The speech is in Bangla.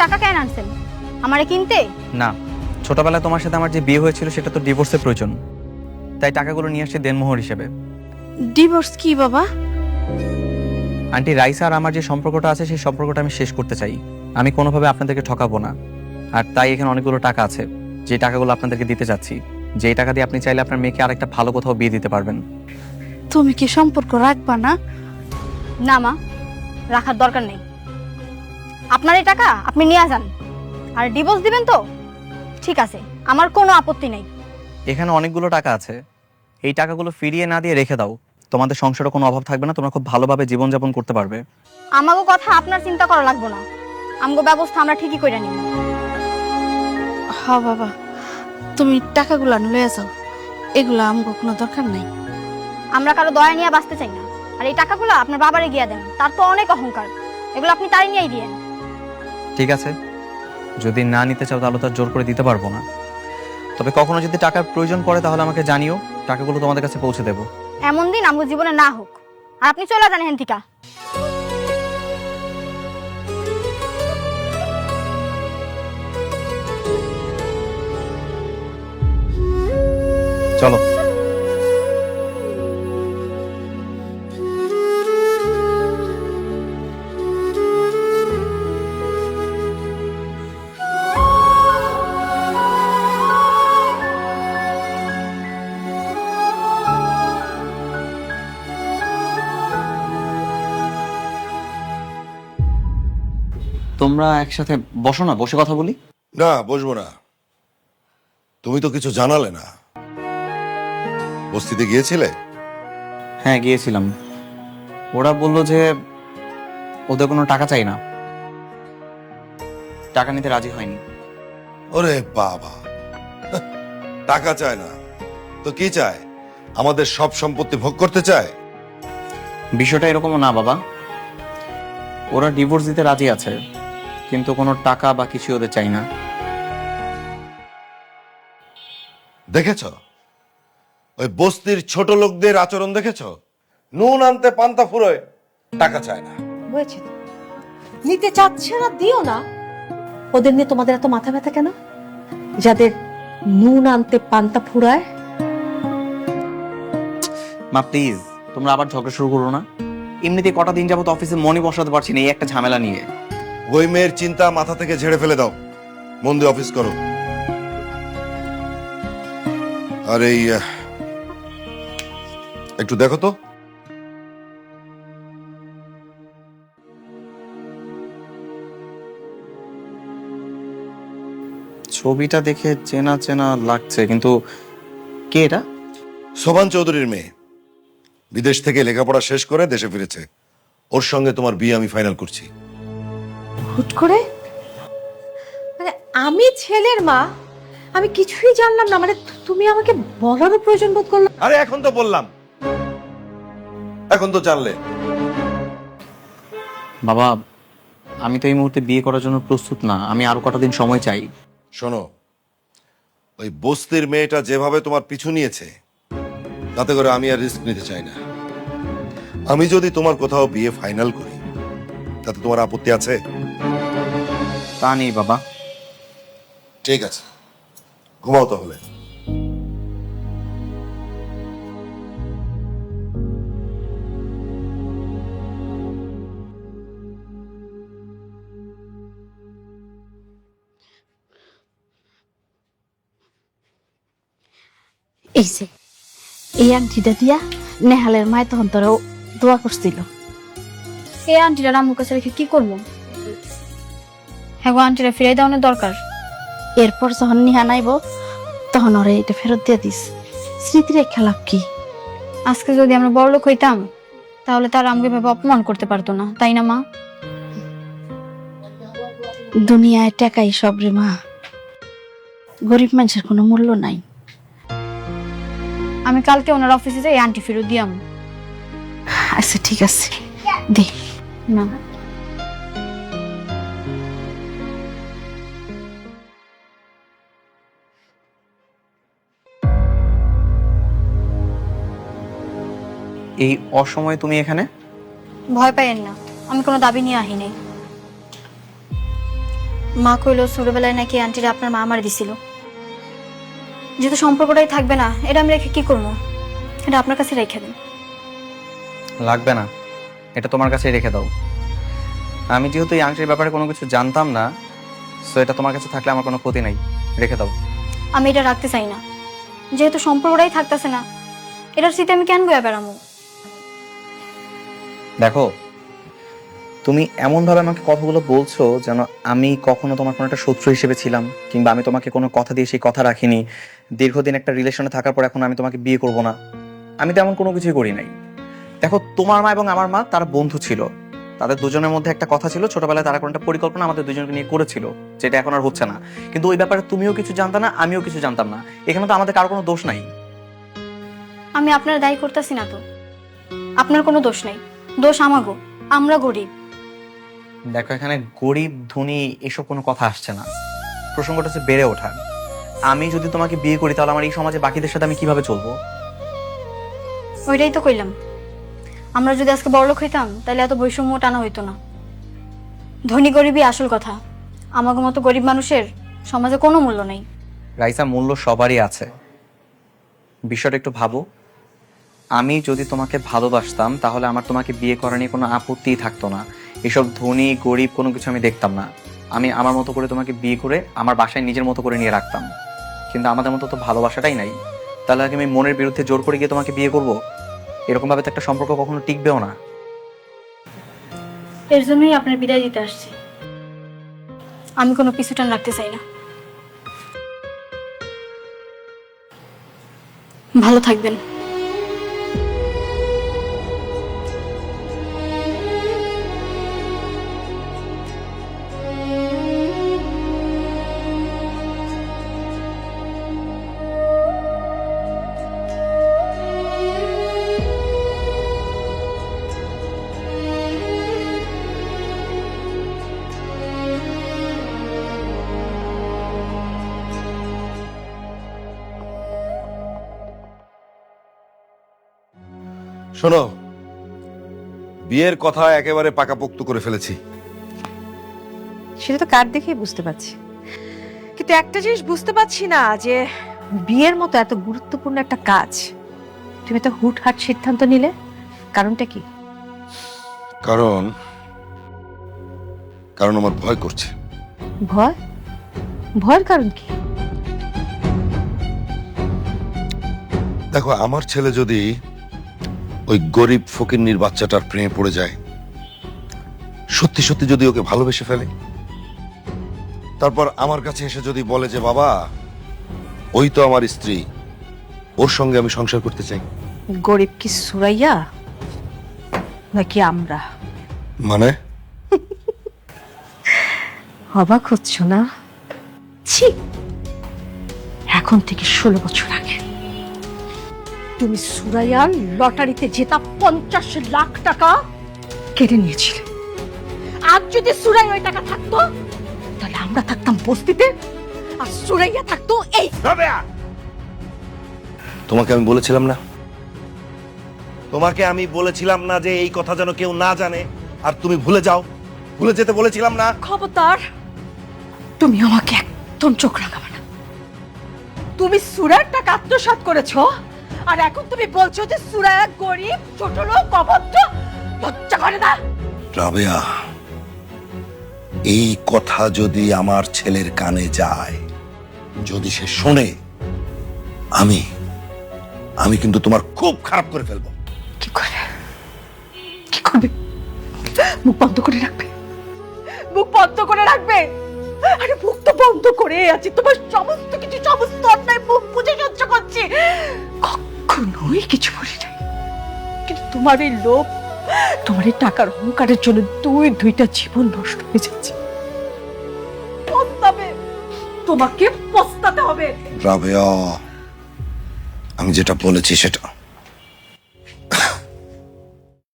টাকা কেন আনছেন? আমারে কিনতে? না, ছোটবেলায় তোমার সাথে আমার যে বিয়ে হয়েছিল সেটা তো ডিভোর্সের প্রয়োজন, তাই টাকাগুলো নিয়ে আসছি দেনমোহর হিসেবে। ডিভোর্স কি বাবা? আন্টি, রাইসা আর আমার যে সম্পর্কটা আছে সেই সম্পর্কটা আমি শেষ করতে চাই। আমি কোনোভাবে আপনাদেরকে ঠকাবো না, আর তাই এখানে অনেকগুলো টাকা আছে, যে টাকাগুলো আপনাদেরকে দিতে চাচ্ছি। যেই টাকা দিয়ে আপনি চাইলে আপনার মেয়েকে আরেকটা ভালো কোথাও বিয়ে দিতে পারবেন। তুমি কি সম্পর্ক রাখবা না? না মা, রাখার দরকার নেই। আপনার এই টাকা আপনি নিয়ে যান। আর ডিভোর্স দিবেন তো ঠিক আছে, আমার কোনো আপত্তি নেই। এখানে অনেকগুলো টাকা আছে, এই টাকাগুলো ফিরিয়ে না দিয়ে রেখে দাও। তোমাদের সংসারে কোনো অভাব থাকবে না, তোমরা খুব ভালোভাবে জীবনযাপন করতে পারবে। আমাগো কথা আপনার চিন্তা করা লাগবে না, আমগো ব্যবস্থা আমরা ঠিকই কইরা নিব। হ্যাঁ বাবা, তুমি টাকাগুলো লয়ে যাও, এগুলো আমগো কোনো দরকার নাই। আমরা কারো দয়া নিয়ে বাঁচতে চাই না। আর এই টাকাগুলো আপনার বাবারে গিয়া দেন, তার তো অনেক অহংকার, এগুলো আপনি তারই নিয়েই দিয়েন। ঠিক আছে, যদি না নিতে চাও তাহলে তো আর জোর করে দিতে পারবো না। তবে কখনো যদি টাকার প্রয়োজন পড়ে তাহলে আমাকে জানিও, টাকাগুলো তোমাদের কাছে পৌঁছে দেবো। এমন দিন আমগো জীবনে না হোক। আর আপনি চলে যান হেন থিকা। চলো। তোমরা একসাথে বসো না, বসে কথা বলি। না, বসবো না। তুমি তো কিছু জানালে না। বস্তিতে গিয়েছিলে? হ্যাঁ, গিয়েছিলাম। ওরা বললো যে ওদের কোনো টাকা চাই না, টাকা নিতে রাজি হয়নি। ওরে বাবা, টাকা চায় না তো কি চায়? আমাদের সব সম্পত্তি ভোগ করতে চায়? বিষয়টা এরকমও না বাবা, ওরা ডিভোর্স দিতে রাজি আছে, কিন্তু কোনো টাকা বা কিছু ওদের চাই না। দেখেছ ওই বস্তির ছোট লোকদের আচরণ? দেখেছ? নুন আনতে পান্তা ফুরোয়, টাকা চায় না। হয়েছে তো, নিতে চাচ্ছে না, দিও না। ওদের নিয়ে তোমাদের এত মাথা ব্যথা কেন? যাদের নুন আনতে পান্তা ফুরায়। মা প্লিজ, তোমরা আবার ঝগড়া শুরু করো না। এমনিতে কটা দিন যাবত অফিসে মনে বসাতে পারছি না এই একটা ঝামেলা নিয়ে। ওই মেয়ের চিন্তা মাথা থেকে ঝেড়ে ফেলে দাও, মন দিয়ে অফিস করো। আর এই একটু দেখো তো। ছবিটা দেখে চেনা চেনা লাগছে, কিন্তু কে এটা? শোভান চৌধুরীর মেয়ে, বিদেশ থেকে লেখাপড়া শেষ করে দেশে ফিরেছে। ওর সঙ্গে তোমার বিয়ে আমি ফাইনাল করছি। হুট করে? মানে আমি ছেলের মা, আমি কিছুই জানলাম না। মানে তুমি আমাকে বলারও প্রয়োজন বোধ করলো? আরে এখন তো বললাম, এখন তো জানলে। বাবা, আমি তো এই মুহূর্তে বিয়ে করার জন্য প্রস্তুত না, আমি আরো কটা দিন সময় চাই। শোনো, ওই বস্তির মেয়েটা যেভাবে তোমার পিছু নিয়েছে, তাতে করে আমি আর রিস্ক নিতে চাই না। আমি যদি তোমার কোথাও বিয়ে ফাইনাল করি, তাতে তোমার আপত্তি আছে? তা নেই বাবা। ঠিক আছে, ঘুমাও তাহলে। এই যে এই আংটিটা দিয়া নেহালের মায় তখন তোরা দোয়া করছিল। এই আন্টিরা আমার কাছে রেখে কি করবো? হ্যাঁ গো, আন্টিরা ফিরাই দেওয়ানোর দরকার। এরপর যখন নিহা নাইব তখন ওরে এটা ফেরত দিয়ে দিস, স্মৃতি রেখা লাভ কি? আজকে যদি আমরা বড়লোক হইতাম তাহলে তারা আমাকে ভাবে অপমান করতে পারতো না, তাই না মা? দুনিয়ায় টাকাই সব রে মা, গরিব মানুষের কোনো মূল্য নাই। আমি কালকে ওনার অফিসে যাই আন্টি ফেরত দিয়াম। আচ্ছা ঠিক আছে, দে। না, এই অসময়ে তুমি এখানে? ভয় পাইয়েন না, আমি কোনো দাবি নিয়ে আহি নাই। মা কইলো ছোটবেলায় নাকি আন্টিরা আপনার মা আমার দিছিল। যেহেতু সম্পর্কটাই থাকবে না, এটা আমি রেখে কি করবো? এটা আপনার কাছে রেখে দিন। লাগবে না, এটা তোমার কাছে রেখে দাও। আমি যেহেতু এই আংটির ব্যাপারে কোনো কিছু জানতাম না, সো এটা তোমার কাছে থাকলে আমার কোনো ক্ষতি নাই, রেখে দাও। আমি এটা রাখতে চাই না, যেহেতু সম্পর্কটাই থাকতেছে না, এটার স্মৃতি আমি কেন বয়ে বেড়ামো? দেখো, তুমি এমনভাবে আমাকে কথাগুলো বলছো যেন আমি কখনো তোমার কোনো একটা শত্রু হিসেবে ছিলাম, কিংবা আমি তোমাকে কোনো কথা দিয়ে সেই কথা রাখিনি। দীর্ঘদিন একটা রিলেশনে থাকার পর এখন আমি তোমাকে বিয়ে করব না, আমি তো এমন কোনো কিছুই করি নাই। দেখো, তোমার মা এবং আমার মা তারা বন্ধু ছিল, তাদের দুজনের মধ্যে একটা কথা ছিল, ছোটবেলায় তারা কোনো একটা পরিকল্পনা আমাদের দুজনকে নিয়ে করেছিল, যেটা এখন আর হচ্ছে না। কিন্তু ওই ব্যাপারে তুমিও কিছু জানতা না, আমিও কিছু জানতাম না। এখানে তো আমাদের কারো কোনো দোষ নাই। আমি আপনার দায়ী করতেছি না তো, আপনার কোনো দোষ নাই, দোষ আমাগো, আমরা গরিব। দেখো, এখানে গরিব ধনী এসব কোনো কথা আসছে না, প্রসঙ্গটা হচ্ছে বেড়ে ওঠা। আমি যদি তোমাকে বিয়ে করি তাহলে আমার এই সমাজে বাকিদের সাথে আমি কিভাবে চলবো? ওইটাই তো কইলাম, আমরা যদি আজকে বড়লোক হইতাম তাহলে এত বৈষম্য টানা হইতো না। ধনী গরিবই আসল কথা, আমাদের মতো গরিব মানুষের সমাজে কোনো মূল্য নেই। রাইসা, মূল্য সবারই আছে। বিষয়টা একটু ভাবো, আমি যদি তোমাকে ভালোবাসতাম তাহলে আমার তোমাকে বিয়ে করা নিয়ে কোনো আপত্তিই থাকতো না। এসব ধনী গরিব কোনো কিছু আমি দেখতাম না। আমি আমার মতো করে তোমাকে বিয়ে করে আমার বাসায় নিজের মতো করে নিয়ে রাখতাম। কিন্তু আমাদের মতো তো ভালোবাসাটাই নাই, তাহলে আগে আমি মনের বিরুদ্ধে জোর করে গিয়ে তোমাকে বিয়ে করব? এরকম ভাবে তো একটা সম্পর্ক কখনো টিকবেও না। এর জন্যই আপনার বিদায় দিতে আসছি। আমি কোনো পিছুটান রাখতে চাই না। ভালো থাকবেন। শোনো, বিয়ের কথা একেবারে পাকাপোক্ত করে ফেলেছি। সেটা তো কার্ড দেখেই বুঝতে পারছি, কিন্তু একটা জিনিস বুঝতে পারছি না, যে বিয়ের মতো এত গুরুত্বপূর্ণ একটা কাজ তুমি তো হুটহাট সিদ্ধান্ত নিলে, কারণটা কি? কারণ কারণ আমার ভয় করছে। ভয়? ভয়ের কারণ কি? দেখো, আমার ছেলে যদি ওই গরিব ফকিন্নির বাচ্চাটার প্রেমে পড়ে যায়, সত্যি সত্যি যদি ওকে ভালোবেসে ফেলে, তারপর আমার কাছে এসে যদি বলে যে বাবা, ওই তো আমার স্ত্রী, ওর সঙ্গে আমি সংসার করতে চাই। গরিব কি সুরাইয়া নাকি আমরা? মানে? অবাক হচ্ছ না? ছি, এখন থেকে 16 বছর আগে তুমি সুরাইয়ার লটারিতে জেতা 50 লাখ টাকা কেটে নিয়েছিলে। আজ যদি সুরাই ওই টাকা থাকতো তাহলে আমরা থাকতাম বস্তিতে, আর সুরাইয়া থাকতো এই। তোমাকে আমি বলেছিলাম না, তোমাকে আমি বলেছিলাম না যে এই কথা যেন কেউ না জানে, আর তুমি ভুলে যাও? ভুলে যেতে বলেছিলাম না? খবরদার, তুমি আমাকে একদম চোখ রাঙাবে না। তুমি সুরার টাকা আত্মসাৎ করেছো, আর এখন তুমি বলছো যে সুরায়া গরিব, ছোট লোক, অভদ্র। লজ্জা করে না? রাবেয়া, এই কথা যদি আমার ছেলের কানে যায়, যদি সে শোনে, আমি কিন্তু তোমার খুব খারাপ করে ফেলবো। কি করে? কি করবে? মুখ বন্ধ করে রাখবে? মুখ বন্ধ করে রাখবে? আরে মুখ তো বন্ধ করে আছি, তোমার সমস্ত কিছু, সমস্ত অন্যায় মুখ বুঝে সহ্য করছি, কখনোই কিছু বলি নাই। কিন্তু তোমার এই লোভ, তোমার এই টাকার অহংকারের জন্য দুইটা জীবন নষ্ট হয়ে যাচ্ছে। পস্তাবে, তোমাকে পস্তাতে হবে। রাবেয়া, আমি যেটা বলেছি সেটা